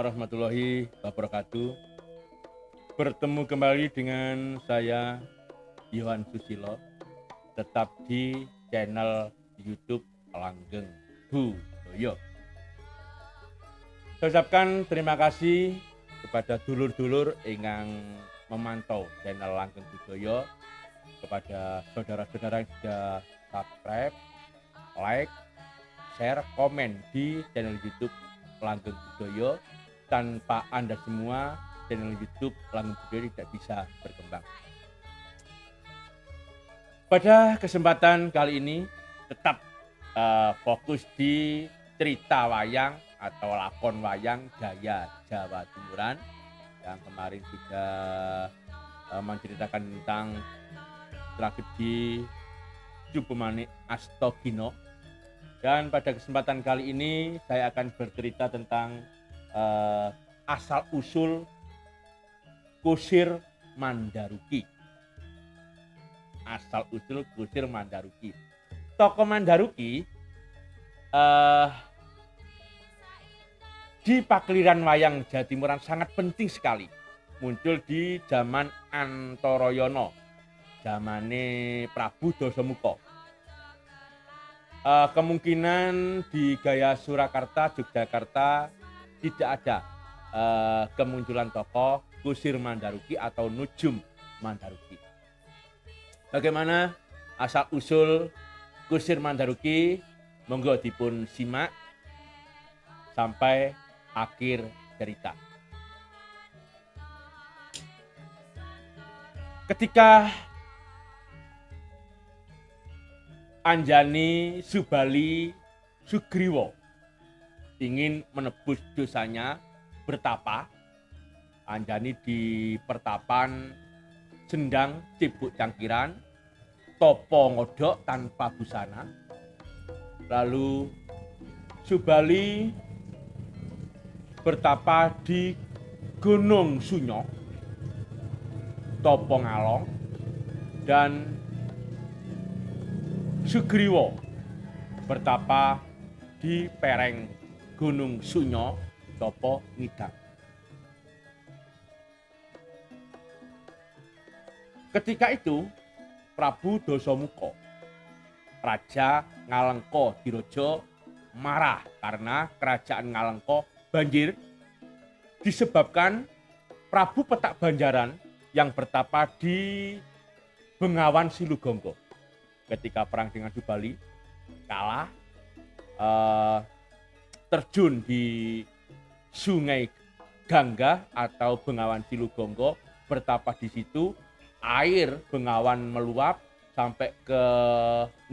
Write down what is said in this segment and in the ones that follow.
warahmatullahi wabarakatuh. Bertemu kembali dengan saya Yohan Susilo, tetap di channel YouTube Langgeng Budaya. Saya ucapkan terima kasih kepada dulur-dulur ingkang memantau channel Langgeng Budaya, kepada saudara-saudara yang sudah subscribe, like, share, komen di channel YouTube Langgeng Budaya. Tanpa Anda semua, channel YouTube Langgeng Budaya tidak bisa berkembang. Pada kesempatan kali ini tetap fokus di cerita wayang atau lakon wayang gaya Jawa Timuran yang kemarin sudah menceritakan tentang tragedi Cupemane Astagina. Dan pada kesempatan kali ini saya akan bercerita tentang asal-usul Kusir Mandaruki. Asal-usul Kusir Mandaruki. Tokoh Mandaruki di pakliran wayang Jawa Timuran sangat penting sekali. Muncul di zaman Antarayana, zamane Prabu Dasamuka. Kemungkinan di Gaya Surakarta, Yogyakarta tidak ada kemunculan tokoh Kusir Mandaruki atau Nujum Mandaruki. Bagaimana asal usul Kusir Mandaruki? Monggo dipun simak sampai akhir cerita. Ketika Anjani Subali Sugriwa ingin menebus dosanya bertapa, Anjani di pertapan Sendang Cibuk Cangkiran, topo ngodok tanpa busana. Lalu Subali bertapa di Gunung Sunyo, topo ngalong, dan Sugriwa bertapa di pereng Gunung Sunyo, topo ngidang. Ketika itu Prabu Dasamuka, Raja Ngalengka Diraja, marah karena kerajaan Ngalengka banjir disebabkan Prabu Petak Banjaran yang bertapa di Bengawan Silugonggo. Ketika perang dengan Subali kalah, terjun di Sungai Gangga atau Bengawan Silugonggo, bertapa di situ. Air Bengawan meluap sampai ke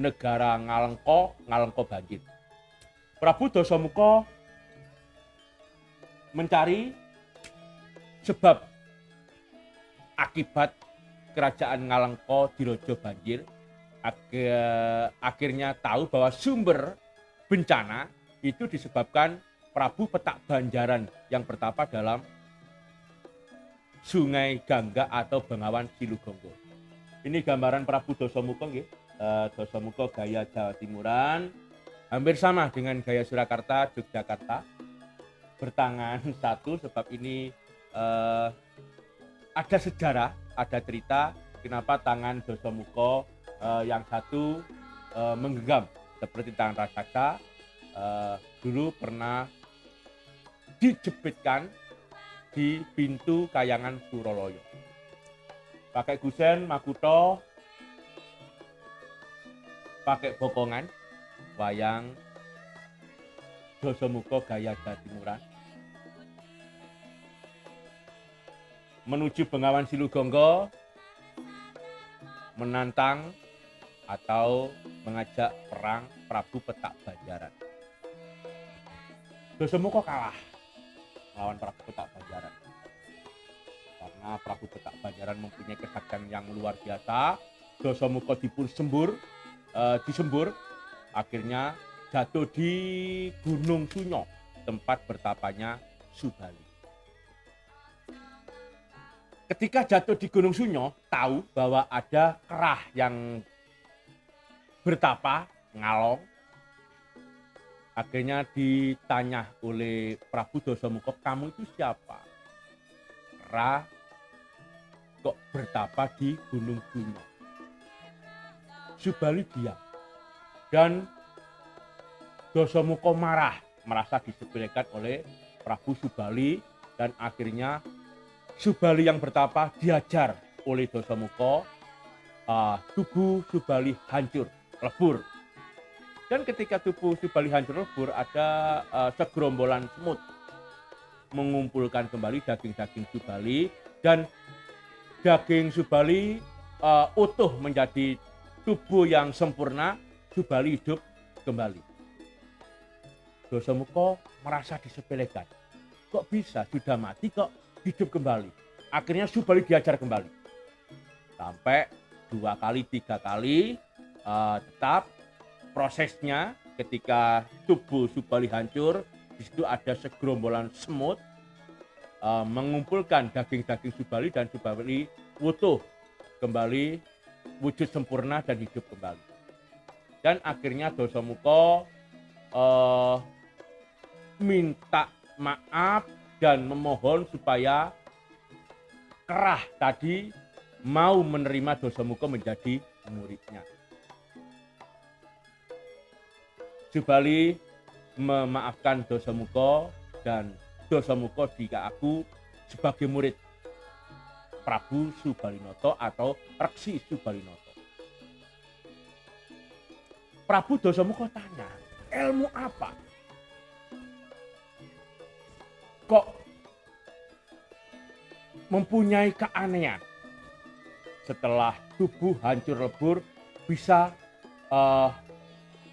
negara Ngalengka banjir. Prabu Dasamuka mencari sebab akibat kerajaan Ngalengka Diraja banjir. Akhirnya tahu bahwa sumber bencana itu disebabkan Prabu Petak Banjaran yang bertapa dalam Sungai Gangga atau Bengawan Silugonggo. Ini gambaran Prabu Dasamuka nggih. Dasamuka gaya Jawa Timuran hampir sama dengan gaya Surakarta, Yogyakarta. Bertangan satu, sebab ini ada sejarah, ada cerita kenapa tangan Dasamuka yang satu menggenggam seperti tangan raksasa. Dulu pernah dijepitkan di pintu Kayangan Suralaya. Pakai gusen, makuto, pakai bokongan, wayang Dasamuka gaya Jawa Timuran. Menuju Bengawan Silugonggo, menantang atau mengajak perang Prabu Petak Banjaran. Dasamuka kalah melawan Prabu Petak Banjaran karena Prabu Petak Banjaran mempunyai kesaktian yang luar biasa. Dasamuka disembur, akhirnya jatuh di Gunung Sunyo, tempat bertapanya Subali. Ketika jatuh di Gunung Sunyo, tahu bahwa ada kerah yang bertapa ngalong. Akhirnya ditanya oleh Prabu Dasamuka, kamu itu siapa? Ra kok bertapa di Gunung Bunyo. Subali diam dan Dasamuka marah, merasa disepelekan oleh Prabu Subali, dan akhirnya Subali yang bertapa diajar oleh Dasamuka. Tubuh Subali hancur lebur, dan ketika tubuh Subali hancur lebur ada segerombolan semut mengumpulkan kembali daging-daging Subali, dan daging Subali utuh menjadi tubuh yang sempurna. Subali hidup kembali. Dasamuka merasa disepelekan. Kok bisa sudah mati kok hidup kembali? Akhirnya Subali diajar kembali. Sampai 2 kali 3 kali tetap prosesnya. Ketika tubuh Subali hancur, di situ ada segerombolan semut mengumpulkan daging-daging Subali, dan Subali utuh kembali, wujud sempurna dan hidup kembali. Dan akhirnya Dasamuka minta maaf dan memohon supaya Kerah tadi mau menerima Dasamuka menjadi muridnya. Subali memaafkan Dasamuka, dan Dasamuka diaku sebagai murid Prabu Subalinoto atau Reksi Subalinoto. Prabu Dasamuka tanya, ilmu apa? Kok mempunyai keanehan? Setelah tubuh hancur lebur bisa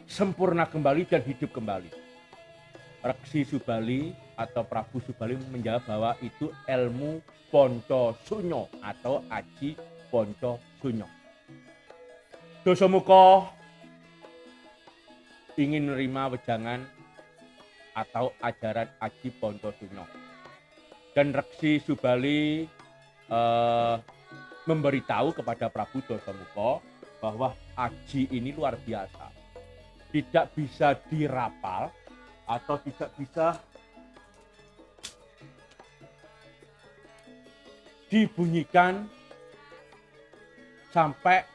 sempurna kembali dan hidup kembali. Reksi Subali atau Prabu Subali menjawab bahwa itu ilmu Poncosunyo atau Aji Poncosunyo. Dasamuka ingin menerima wejangan atau ajaran Aji Poncosunyo, dan Reksi Subali memberitahu kepada Prabu Dasamuka bahwa Aji ini luar biasa, tidak bisa dirapal atau tidak bisa dibunyikan sampai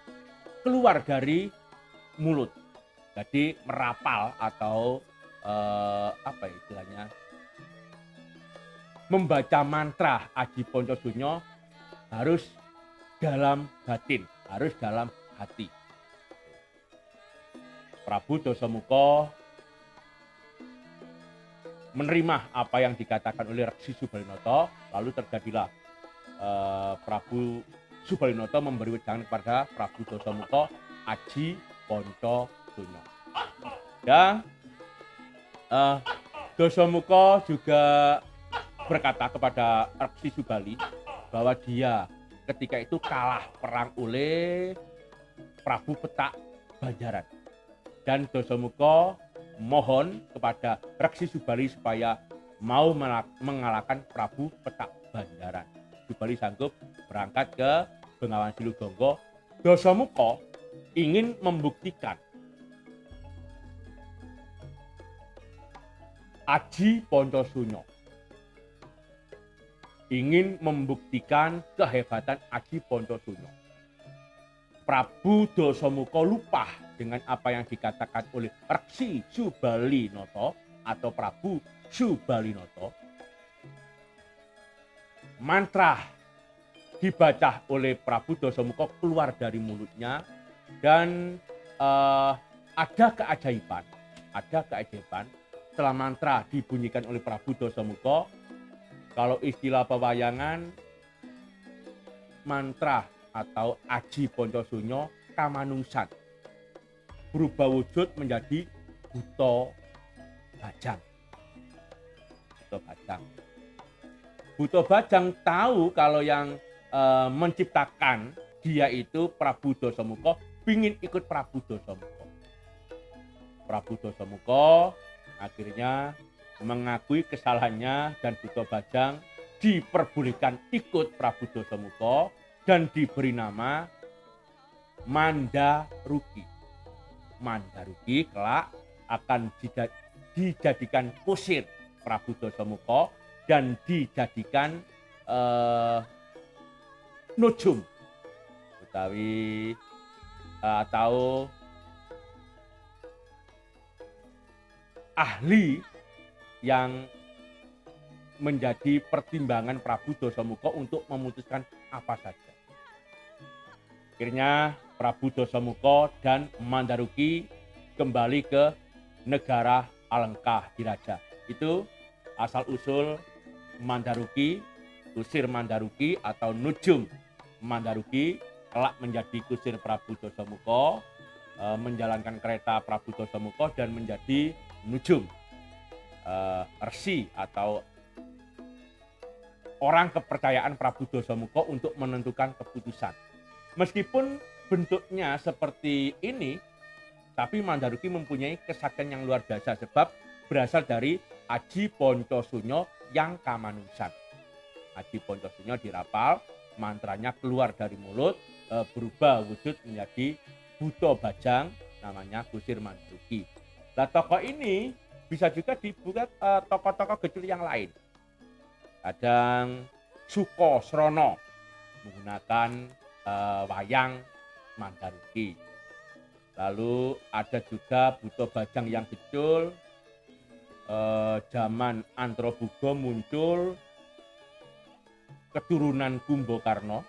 keluar dari mulut. Jadi merapal atau apa istilahnya, membaca mantra Aji Poncosunyo harus dalam batin, harus dalam hati. Prabu Dasamuka menerima apa yang dikatakan oleh Reksi Subalinoto, lalu terjadilah Prabu Subalinoto memberi wejangan kepada Prabu Dasamuka Aji Poncosunyo. Dan Dasamuka juga berkata kepada Reksi Subali bahwa dia ketika itu kalah perang oleh Prabu Petak Banjaran, dan Dasamuka mohon kepada Reksi Subali supaya mau mengalahkan Prabu Petak Banjaran. Subali sanggup berangkat ke Bengawan Siludonggo. Dasamuka ingin membuktikan Aji Poncosunyo, ingin membuktikan kehebatan Aji Poncosunyo. Prabu Dasamuka lupa dengan apa yang dikatakan oleh Reksi Subalinoto atau Prabu Subalinoto. Mantra dibaca oleh Prabu Dasamuka keluar dari mulutnya, dan ada keajaiban setelah mantra dibunyikan oleh Prabu Dasamuka. Kalau istilah pewayangan, mantra atau Aji Poncosunyo kamanungsan, berubah wujud menjadi Buto Bajang. Buto Bajang tahu kalau yang menciptakan dia itu Prabu Dasamuka, ingin ikut Prabu Dasamuka. Prabu Dasamuka akhirnya mengakui kesalahannya, dan Buto Bajang diperbolehkan ikut Prabu Dasamuka dan diberi nama Mandaruki. Mandaruki kelak akan dijadikan kusir Prabu Dasamuka dan dijadikan nujum utawi atau ahli yang menjadi pertimbangan Prabu Dasamuka untuk memutuskan apa saja. Akhirnya Prabu Dasamuka dan Mandaruki kembali ke negara Alengka Diraja. Itu asal usul Mandaruki, kusir Mandaruki atau nujum Mandaruki kelak menjadi kusir Prabu Dasamuka, menjalankan kereta Prabu Dasamuka dan menjadi nujum, resi atau orang kepercayaan Prabu Dasamuka untuk menentukan keputusan. Meskipun bentuknya seperti ini, tapi Mandaruki mempunyai kesaktian yang luar biasa sebab berasal dari Aji Poncosunyo yang kamanusan. Aji Poncosunyo dirapal, mantranya keluar dari mulut, berubah wujud menjadi Buto Bajang, namanya Kusir Mandaruki. Nah, tokoh ini bisa juga dibuat tokoh-tokoh kecil yang lain. Kadang Sukosrono menggunakan wayang Mandaruki. Lalu ada juga Buto Bajang yang kecil, zaman Antrobugo muncul keturunan Kumbakarna,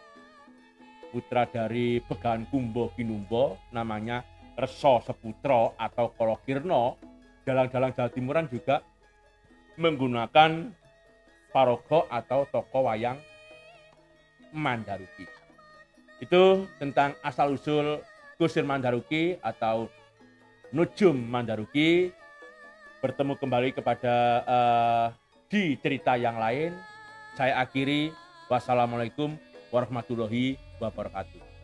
putra dari Begawan Kumba Kinumba, namanya Resa Seputra atau Kalakirna. Dalang-dalang Jawa Timuran juga menggunakan paraga atau tokoh wayang Mandaruki. Itu tentang asal-usul Kusir Mandaruki atau nujum Mandaruki. Bertemu kembali kepada di cerita yang lain. Saya akhiri. Wassalamualaikum warahmatullahi wabarakatuh.